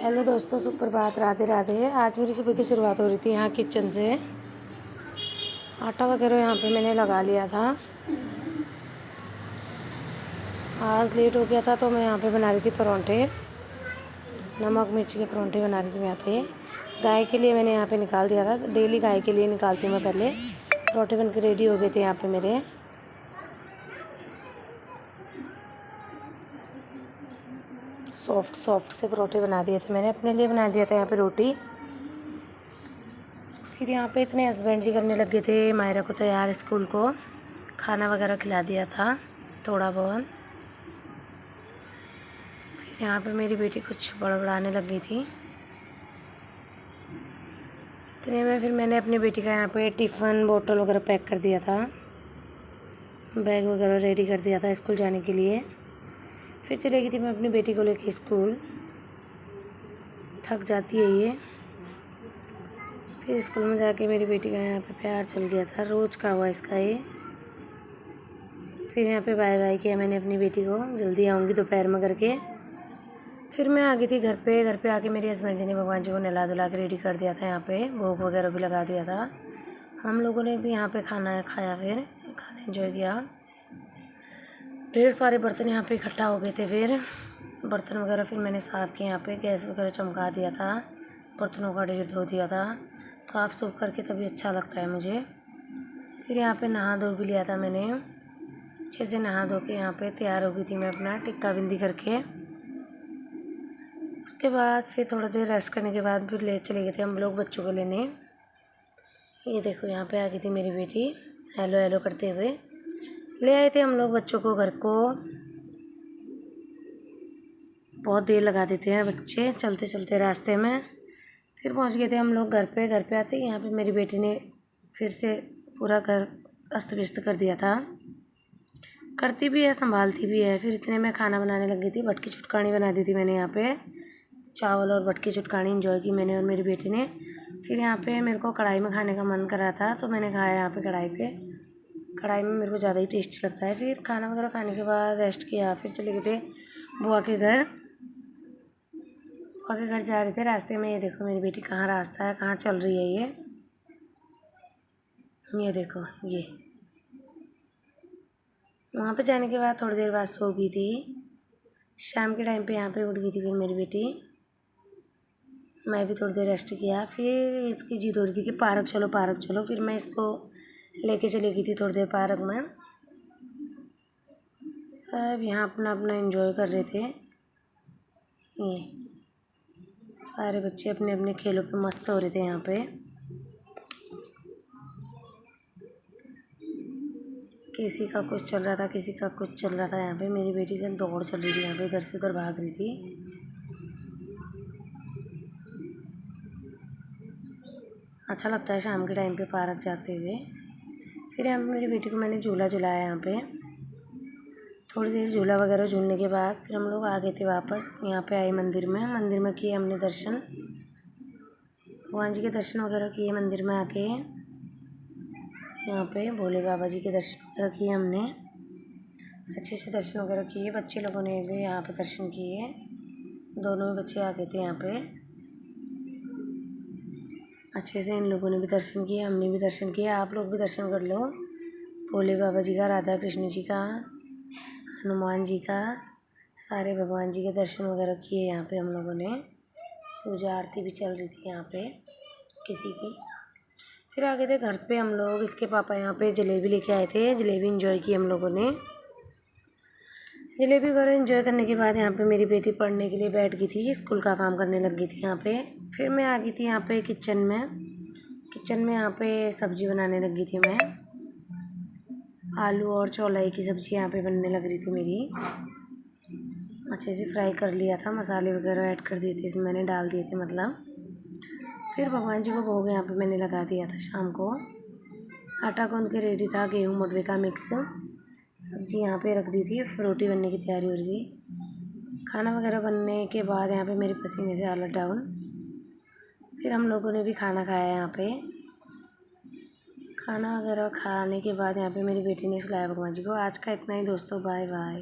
Hello दोस्तों, सुप्रभात, राधे राधे। आज मेरी सुबह की शुरुआत हो रही थी यहाँ किचन से। आटा वगैरह यहाँ पे मैंने लगा लिया था। आज लेट हो गया था तो मैं यहाँ पे बना रही थी परोंठे, नमक मिर्च के परोंठे बना रही थी यहाँ पे। गाय के लिए मैंने यहाँ पे निकाल दिया था, डेली गाय के लिए निकालती हूँ मैं पहले। परोंठे बन के रेडी हो गए थे यहाँ पे मेरे। सॉफ्ट से परोठे बना दिए थे मैंने, अपने लिए बना दिया था यहाँ पे रोटी। फिर यहाँ पे इतने हस्बैंड जी करने लगे थे मायरा को तैयार स्कूल को, खाना वगैरह खिला दिया था थोड़ा बहुत। फिर यहाँ पे मेरी बेटी कुछ बड़बड़ाने लगी थी। इतने में फिर मैंने अपनी बेटी का यहाँ पे टिफ़िन बोतल वगैरह पैक कर दिया था, बैग वगैरह रेडी कर दिया था स्कूल जाने के लिए। फिर चली गई थी मैं अपनी बेटी को लेके स्कूल। थक जाती है ये। फिर स्कूल में जाके मेरी बेटी का यहाँ पे प्यार चल गया था, रोज़ का हुआ इसका ये। फिर यहाँ पे बाय बाय किया मैंने अपनी बेटी को, जल्दी आऊँगी दोपहर में करके। फिर मैं आ गई थी घर पे आके मेरे हस्बैंड जी ने भगवान जी को नहला धुला के रेडी कर दिया था। यहाँ पे भोग वगैरह भी लगा दिया था। हम लोगों ने भी यहाँ पे खाना खाया, फिर खाना एंजॉय किया। ढेर सारे बर्तन यहाँ पे इकट्ठा हो गए थे। फिर बर्तन वगैरह फिर मैंने साफ़ किया, यहाँ पे गैस वगैरह चमका दिया था, बर्तनों का ढेर धो दिया था। साफ़ सूफ करके तभी अच्छा लगता है मुझे। फिर यहाँ पे नहा धो भी लिया था मैंने, अच्छे से नहा धो के यहाँ पे तैयार हो गई थी मैं अपना टिक्का बिंदी करके। उसके बाद फिर थोड़ा देर रेस्ट करने के बाद फिर ले चले गए थे हम लोग बच्चों को लेने। ये देखो यहाँ पे आ गई थी मेरी बेटी हेलो हेलो करते हुए। ले आए थे हम लोग बच्चों को घर को। बहुत देर लगा देते हैं बच्चे चलते चलते रास्ते में। फिर पहुँच गए थे हम लोग घर पे आते यहाँ पे मेरी बेटी ने फिर से पूरा घर अस्त व्यस्त कर दिया था। करती भी है, संभालती भी है। फिर इतने में खाना बनाने लग गई थी। भटकी चुटकानी बना दी थी मैंने यहाँ पे, चावल और भटकी चुटकानी एंजॉय की मैंने और मेरी बेटी ने। फिर यहाँ पे मेरे को कढ़ाई में खाने का मन कर रहा था तो मैंने खाया यहाँ पे कढ़ाई में मेरे को ज़्यादा ही टेस्टी लगता है। फिर खाना वगैरह खाने के बाद रेस्ट किया, फिर चले गए थे बुआ के घर। बुआ के घर जा रहे थे, रास्ते में ये देखो मेरी बेटी कहाँ रास्ता है, कहाँ चल रही है ये देखो। ये वहाँ पे जाने के बाद थोड़ी देर बाद सो गई थी। शाम के टाइम पे यहाँ पे उठ गई थी फिर मेरी बेटी। मैं भी थोड़ी देर रेस्ट किया। फिर इसकी जिद हो रही थी कि पार्क चलो पार्क चलो। फिर मैं इसको लेके चली गई थी थोड़ी देर पार्क में। सब यहाँ अपना अपना एंजॉय कर रहे थे। ये सारे बच्चे अपने अपने खेलों पे मस्त हो रहे थे यहाँ पे। किसी का कुछ चल रहा था, किसी का कुछ चल रहा था। यहाँ पे मेरी बेटी का दौड़ चल रही थी, यहाँ पे इधर से उधर भाग रही थी। अच्छा लगता है शाम के टाइम पे पार्क जाते हुए। फिर यहाँ पे मेरी बेटी को मैंने झूला झुलाया यहाँ पे। थोड़ी देर झूला वगैरह झूलने के बाद फिर हम लोग आ गए थे वापस। यहाँ पे आए मंदिर में किए हमने दर्शन, भगवान जी के दर्शन वगैरह किए मंदिर में आके। यहाँ पे भोले बाबा जी के दर्शन वगैरह किए हमने, अच्छे से दर्शन वगैरह किए। बच्चे लोगों ने भी यहाँ पे दर्शन किए, दोनों ही बच्चे आ गए थे यहाँ पे। अच्छे से इन लोगों ने भी दर्शन किए, हमने भी दर्शन किए। आप लोग भी दर्शन कर लो भोले बाबा जी का, राधा कृष्ण जी का, हनुमान जी का, सारे भगवान जी के दर्शन वगैरह किए यहाँ पे हम लोगों ने। पूजा आरती भी चल रही थी यहाँ पे किसी की। फिर आ गए थे घर पे हम लोग। इसके पापा यहाँ पे जलेबी लेके आए थे, जलेबी एंजॉय की हम लोगों ने। जलेबी वगैरह एंजॉय करने के बाद यहाँ पे मेरी बेटी पढ़ने के लिए बैठ गई थी, स्कूल का काम करने लग गई थी यहाँ पे। फिर मैं आ गई थी यहाँ पे किचन में यहाँ पे सब्ज़ी बनाने लग गई थी मैं। आलू और चौलाई की सब्ज़ी यहाँ पे बनने लग रही थी मेरी। अच्छे से फ्राई कर लिया था, मसाले वगैरह ऐड कर दिए थे इसमें, मैंने डाल दिए थे मतलब। फिर भगवान जी को भोग यहाँ पे मैंने लगा दिया था शाम को। आटा गूँध के रेडी था, गेहूँ मडवे का मिक्स। सब्ज़ी यहाँ पे रख दी थी, रोटी बनने की तैयारी हो रही थी। खाना वगैरह बनने के बाद यहाँ पे मेरे पसीने से हालत डाउन। फिर हम लोगों ने भी खाना खाया यहाँ पे। खाना वगैरह खाने के बाद यहाँ पे मेरी बेटी ने सुलाया भगवान जी को। आज का इतना ही दोस्तों, बाय बाय।